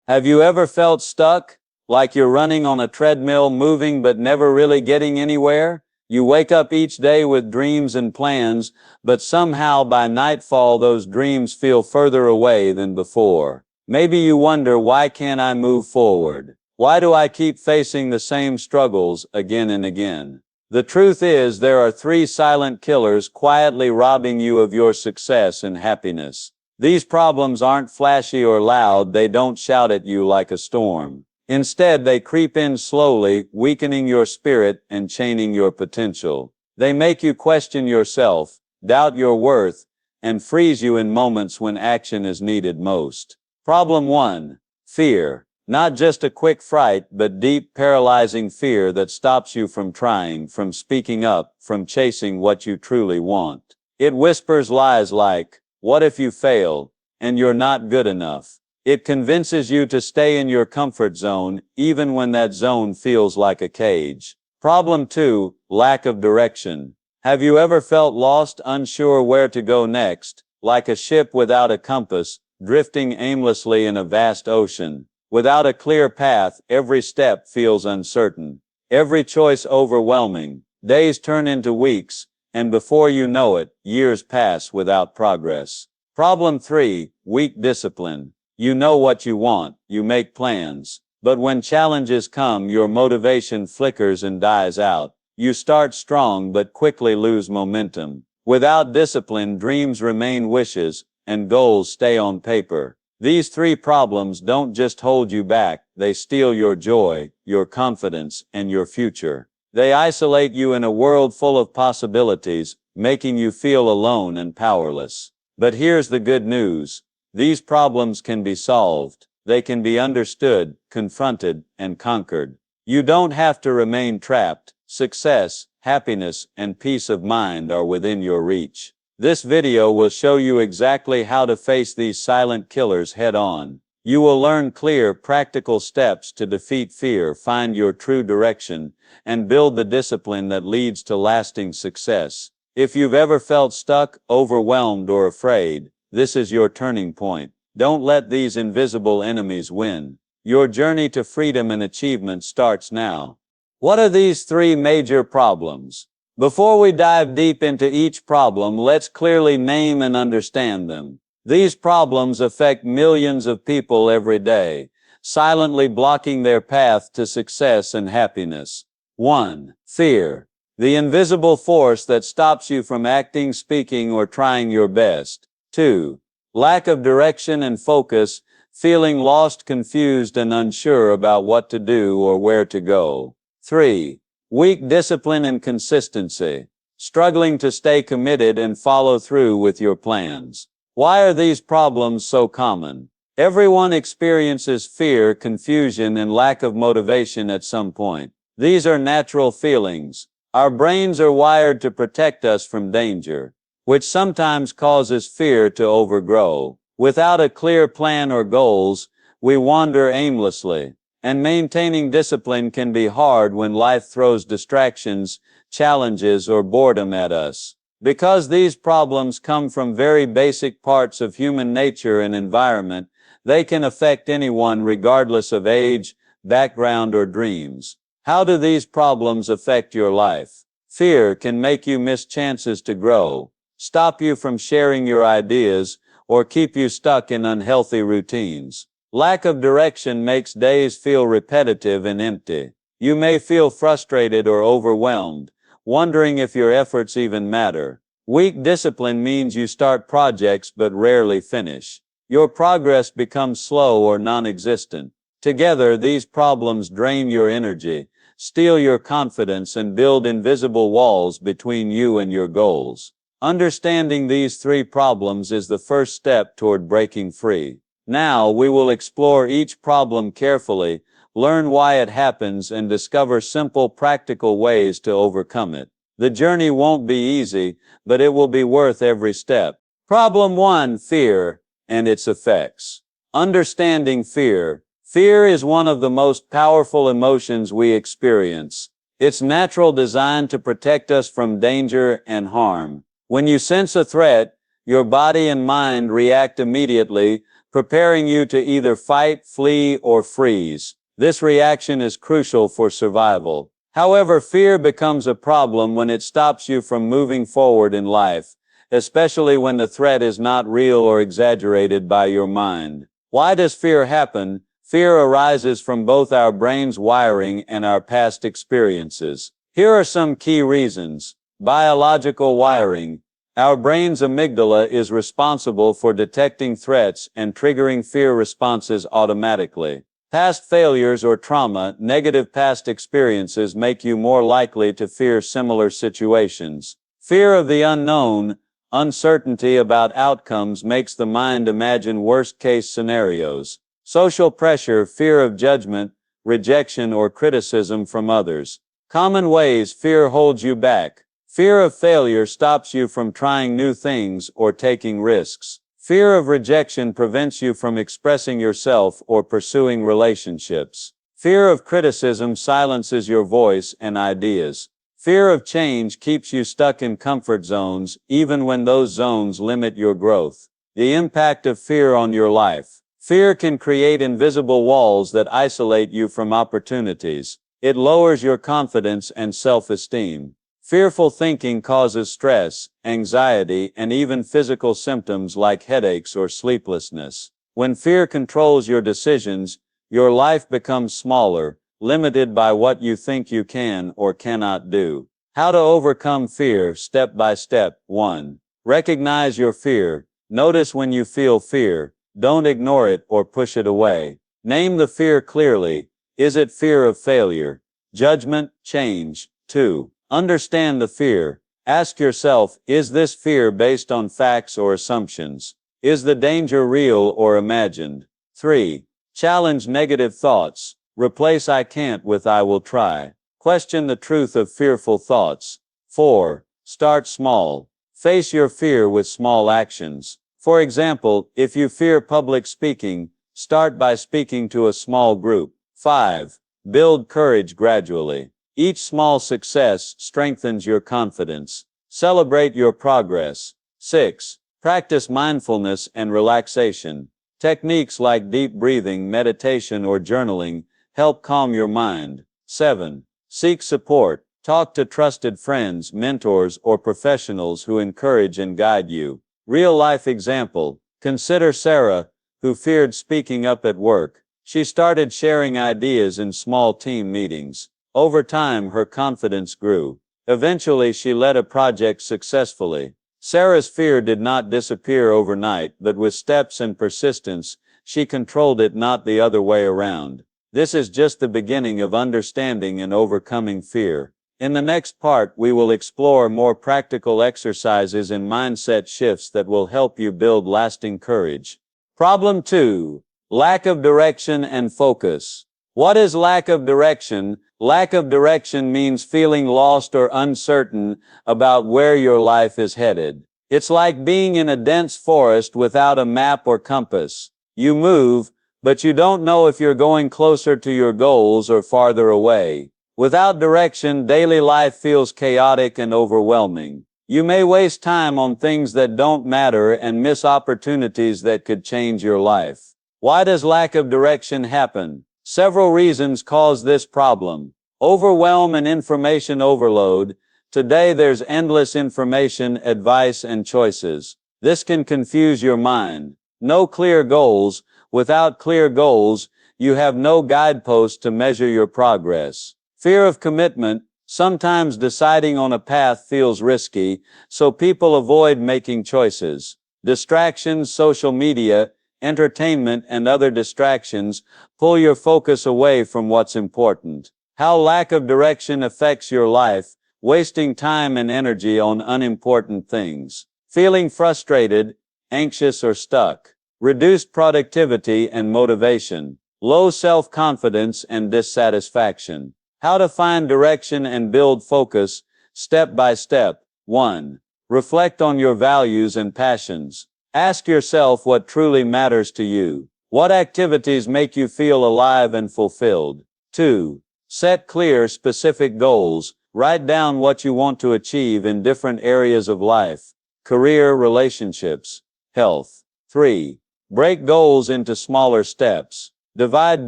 Have you ever felt stuck? Like you're running on a treadmill, moving but never really getting anywhere? You wake up each day with dreams and plans, but somehow by nightfall those dreams feel further away than before. Maybe you wonder, why can't I move forward? Why do I keep facing the same struggles again and again? The truth is, there are three silent killers quietly robbing you of your success and happiness. These problems aren't flashy or loud, they don't shout at you like a storm. Instead, they creep in slowly, weakening your spirit and chaining your potential. They make you question yourself, doubt your worth, and freeze you in moments when action is needed most. Problem 1. Fear. Not just a quick fright, but deep, paralyzing fear that stops you from trying, from speaking up, from chasing what you truly want. It whispers lies like, "What if you fail?" and "You're not good enough." It convinces you to stay in your comfort zone, even when that zone feels like a cage. Problem 2. Lack of direction. Have you ever felt lost, unsure where to go next, like a ship without a compass, drifting aimlessly in a vast ocean? Without a clear path, every step feels uncertain, every choice overwhelming. Days turn into weeks, and before you know it, years pass without progress. Problem 3. Weak discipline. You know what you want, you make plans, but when challenges come, your motivation flickers and dies out. You start strong but quickly lose momentum. Without discipline, dreams remain wishes, and goals stay on paper. These three problems don't just hold you back, they steal your joy, your confidence, and your future. They isolate you in a world full of possibilities, making you feel alone and powerless. But here's the good news. These problems can be solved. They can be understood, confronted, and conquered. You don't have to remain trapped. Success, happiness, and peace of mind are within your reach. This video will show you exactly how to face these silent killers head on. You will learn clear, practical steps to defeat fear, find your true direction, and build the discipline that leads to lasting success. If you've ever felt stuck, overwhelmed, or afraid, this is your turning point. Don't let these invisible enemies win. Your journey to freedom and achievement starts now. What are these three major problems? Before we dive deep into each problem, let's clearly name and understand them. These problems affect millions of people every day, silently blocking their path to success and happiness. 1. Fear. The invisible force that stops you from acting, speaking, or trying your best. 2. Lack of direction and focus, feeling lost, confused, and unsure about what to do or where to go. 3. Weak discipline and consistency, struggling to stay committed and follow through with your plans. Why are these problems so common? Everyone experiences fear, confusion, and lack of motivation at some point. These are natural feelings. Our brains are wired to protect us from danger, which sometimes causes fear to overgrow. Without a clear plan or goals, we wander aimlessly. And maintaining discipline can be hard when life throws distractions, challenges, or boredom at us. Because these problems come from very basic parts of human nature and environment, they can affect anyone regardless of age, background, or dreams. How do these problems affect your life? Fear can make you miss chances to grow, stop you from sharing your ideas, or keep you stuck in unhealthy routines. Lack of direction makes days feel repetitive and empty. You may feel frustrated or overwhelmed, wondering if your efforts even matter. Weak discipline means you start projects but rarely finish. Your progress becomes slow or non-existent. Together, these problems drain your energy, steal your confidence, and build invisible walls between you and your goals. Understanding these three problems is the first step toward breaking free. Now, we will explore each problem carefully, learn why it happens, and discover simple, practical ways to overcome it. The journey won't be easy, but it will be worth every step. Problem 1. Fear and its effects. Understanding fear. Fear is one of the most powerful emotions we experience. It's natural, designed to protect us from danger and harm. When you sense a threat, Your body and mind react immediately, preparing you to either fight, flee, or freeze. This reaction is crucial for survival. However, fear becomes a problem when it stops you from moving forward in life, especially when the threat is not real or exaggerated by your mind. Why does fear happen? Fear arises from both our brain's wiring and our past experiences. Here are some key reasons. Biological wiring. Our brain's amygdala is responsible for detecting threats and triggering fear responses automatically. Past failures or trauma, negative past experiences make you more likely to fear similar situations. Fear of the unknown, uncertainty about outcomes makes the mind imagine worst-case scenarios. Social pressure, fear of judgment, rejection, or criticism from others. Common ways fear holds you back. Fear of failure stops you from trying new things or taking risks. Fear of rejection prevents you from expressing yourself or pursuing relationships. Fear of criticism silences your voice and ideas. Fear of change keeps you stuck in comfort zones, even when those zones limit your growth. The impact of fear on your life. Fear can create invisible walls that isolate you from opportunities. It lowers your confidence and self-esteem. Fearful thinking causes stress, anxiety, and even physical symptoms like headaches or sleeplessness. When fear controls your decisions, your life becomes smaller, limited by what you think you can or cannot do. How to overcome fear step by step. 1. Recognize your fear. Notice when you feel fear. Don't ignore it or push it away. Name the fear clearly. Is it fear of failure, judgment, change? 2. Understand the fear. Ask yourself, is this fear based on facts or assumptions? Is the danger real or imagined? 3. Challenge negative thoughts. Replace I can't with I will try. Question the truth of fearful thoughts. 4. Start small. Face your fear with small actions. For example, if you fear public speaking, start by speaking to a small group. 5. Build courage gradually. Each small success strengthens your confidence. Celebrate your progress. 6. Practice mindfulness and relaxation. Techniques like deep breathing, meditation, or journaling help calm your mind. 7. Seek support. Talk to trusted friends, mentors, or professionals who encourage and guide you. Real-life example. Consider Sarah, who feared speaking up at work. She started sharing ideas in small team meetings. Over time, her confidence grew. Eventually, she led a project successfully. Sarah's fear did not disappear overnight, but with steps and persistence, she controlled it, not the other way around. This is just the beginning of understanding and overcoming fear. In the next part, we will explore more practical exercises and mindset shifts that will help you build lasting courage. Problem 2. Lack of direction and focus. What is lack of direction? Lack of direction means feeling lost or uncertain about where your life is headed. It's like being in a dense forest without a map or compass. You move, but you don't know if you're going closer to your goals or farther away. Without direction, daily life feels chaotic and overwhelming. You may waste time on things that don't matter and miss opportunities that could change your life. Why does lack of direction happen? Several reasons cause this problem. Overwhelm and information overload. Today there's endless information, advice, and choices. This can confuse your mind. No clear goals. Without clear goals, you have no guideposts to measure your progress. Fear of commitment. Sometimes deciding on a path feels risky, so people avoid making choices. Distractions, social media, entertainment, and other distractions pull your focus away from what's important. How lack of direction affects your life, wasting time and energy on unimportant things. Feeling frustrated, anxious, or stuck. Reduced productivity and motivation. Low self-confidence and dissatisfaction. How to find direction and build focus, step by step. 1. Reflect on your values and passions. Ask yourself what truly matters to you. What activities make you feel alive and fulfilled? 2. Set clear, specific goals. Write down what you want to achieve in different areas of life. career, relationships, health. 3. Break goals into smaller steps. Divide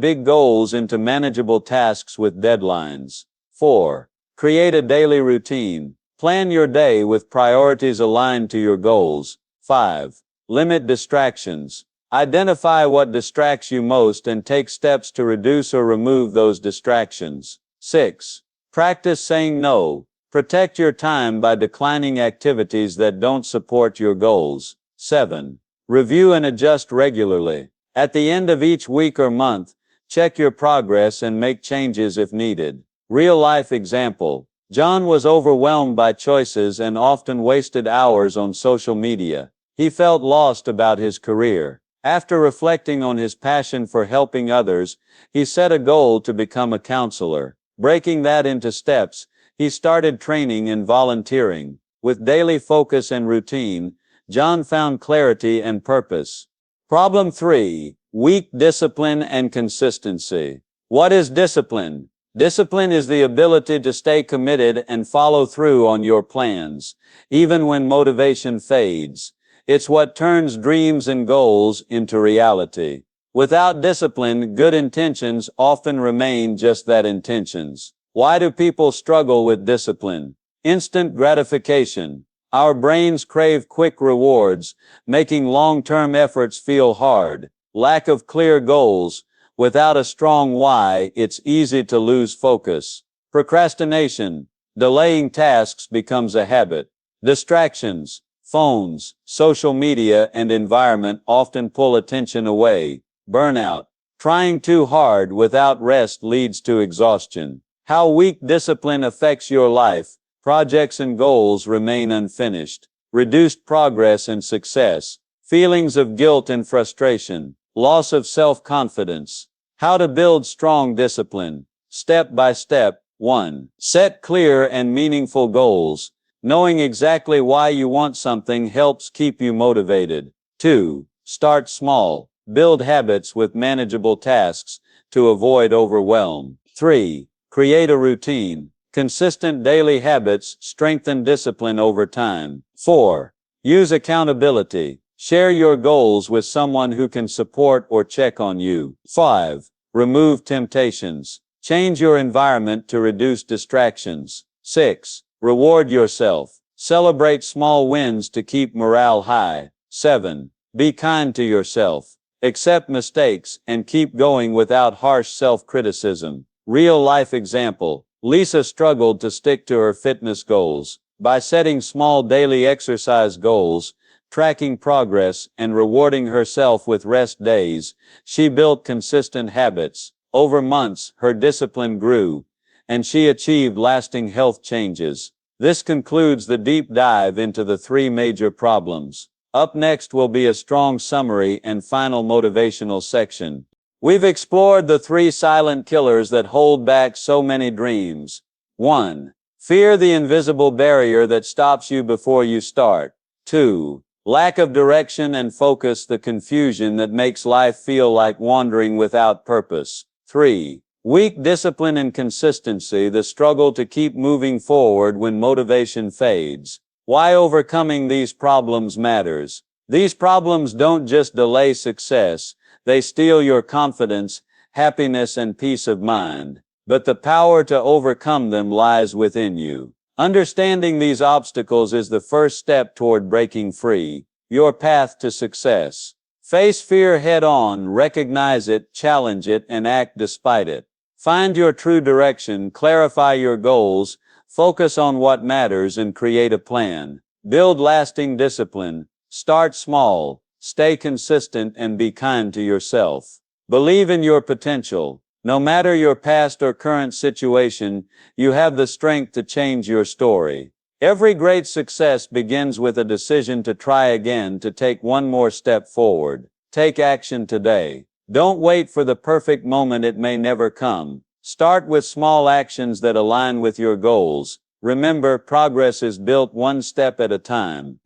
big goals into manageable tasks with deadlines. 4. Create a daily routine. Plan your day with priorities aligned to your goals. 5. Limit distractions. Identify what distracts you most and take steps to reduce or remove those distractions. 6. Practice saying no. Protect your time by declining activities that don't support your goals. 7. Review and adjust regularly. At the end of each week or month, check your progress and make changes if needed. Real-life example. John was overwhelmed by choices and often wasted hours on social media. He felt lost about his career. After reflecting on his passion for helping others, he set a goal to become a counselor. Breaking that into steps, he started training and volunteering. With daily focus and routine, John found clarity and purpose. Problem 3. Weak discipline and consistency. What is discipline? Discipline is the ability to stay committed and follow through on your plans, even when motivation fades. It's what turns dreams and goals into reality. Without discipline, good intentions often remain just that, intentions. Why do people struggle with discipline? Instant gratification. Our brains crave quick rewards, making long-term efforts feel hard. Lack of clear goals. Without a strong why, it's easy to lose focus. Procrastination. Delaying tasks becomes a habit. Distractions. Phones, social media, and environment often pull attention away. Burnout. Trying too hard without rest leads to exhaustion. How weak discipline affects your life. Projects and goals remain unfinished. Reduced progress and success. Feelings of guilt and frustration. Loss of self-confidence. How to build strong discipline. Step by step. 1. Set clear and meaningful goals. Knowing exactly why you want something helps keep you motivated. 2. Start small. Build habits with manageable tasks to avoid overwhelm. 3. Create a routine. Consistent daily habits strengthen discipline over time. 4. Use accountability. Share your goals with someone who can support or check on you. 5. Remove temptations. Change your environment to reduce distractions. 6. Reward yourself. Celebrate small wins to keep morale high. 7. Be kind to yourself. Accept mistakes and keep going without harsh self-criticism. Real-life example. Lisa struggled to stick to her fitness goals. By setting small daily exercise goals, tracking progress, and rewarding herself with rest days, she built consistent habits. Over months, her discipline grew, and she achieved lasting health changes. This concludes the deep dive into the 3 major problems. Up next will be a strong summary and final motivational section. We've explored the 3 silent killers that hold back so many dreams. 1. Fear, the invisible barrier that stops you before you start. 2. Lack of direction and focus, the confusion that makes life feel like wandering without purpose. 3. Weak discipline and consistency, the struggle to keep moving forward when motivation fades. Why overcoming these problems matters. These problems don't just delay success, they steal your confidence, happiness, and peace of mind. But the power to overcome them lies within you. Understanding these obstacles is the first step toward breaking free. Your path to success. Face fear head on, recognize it, challenge it, and act despite it. Find your true direction, clarify your goals, focus on what matters, and create a plan. Build lasting discipline. Start small, stay consistent, and be kind to yourself. Believe in your potential. No matter your past or current situation, you have the strength to change your story. Every great success begins with a decision to try again, to take one more step forward. Take action today. Don't wait for the perfect moment, it may never come. Start with small actions that align with your goals. Remember, progress is built one step at a time.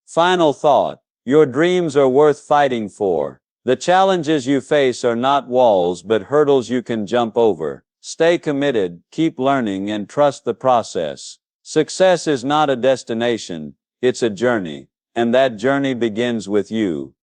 Final thought. Your dreams are worth fighting for. The challenges you face are not walls but hurdles you can jump over. Stay committed, keep learning, and trust the process. Success is not a destination, it's a journey. and that journey begins with you.